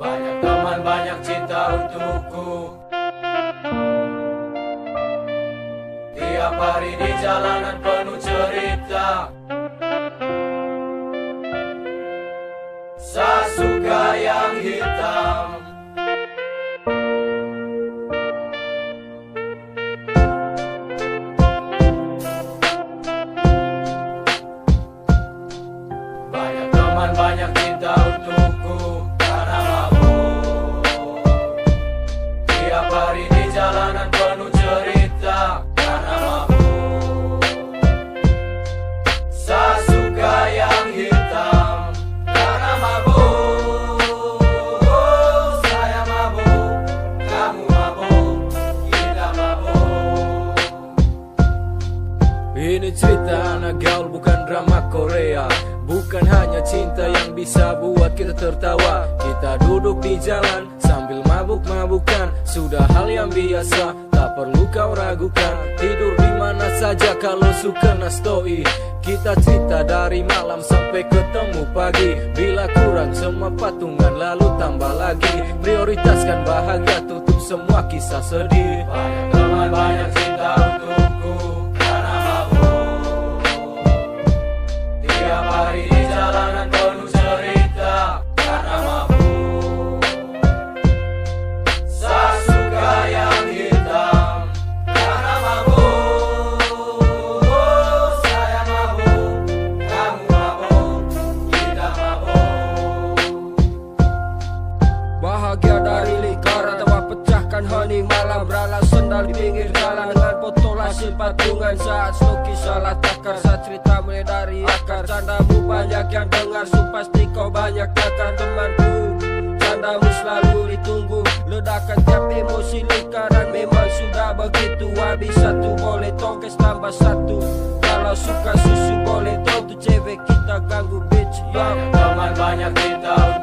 Banyak teman, banyak cinta untukku. Tiap hari di jalanan penuh cerita. Saya suka yang hitam. Banyak teman, banyak cinta untukku. Karena mabuk. Tiap hari di jalanan penuh cerita. Karena mabuk. Saya suka yang hitam. Karena mabuk. Saya mabuk. Kamu mabuk. Kita mabuk. Ini cerita anak gaul, bukan drama Korea. Bukan hanya cinta yang bisa buat kita tertawa. Kita duduk di jalan sambil mabuk-mabukan. Sudah hal yang biasa, tak perlu kau ragukan. Tidur di mana saja kalau suka nastoi. Kita cerita dari malam sampai ketemu pagi. Bila kurang semua patungan lalu tambah lagi. Prioritaskan bahagia, tutup semua kisah sedih. Banyak teman, banyak cinta untukku. Karena mabuk. Tiap hari di jalanan penuh cerita. Karena mabuk. Saya suka yang hitam. Karena mabuk. Saya mabuk. Kamu mabuk. Kita mabuk. Bahagia dari lingkaran tawa pecahkan hening malam. Beralas sendal di pinggir jalan dengan botol hasil patungan. Saat stoki salah takar, saat cerita mulai dari akar. Candamu banyak yang dengar, so pasti kau banyak takar. Temanku, candamu selalu ditunggu. Ledakan tiap emosi lingkaran memang sudah begitu. Habis satu boleh tongkes tambah satu. Kalau suka susu boleh tong tu cewek kita ganggu bitch. Banyak teman, banyak cinta.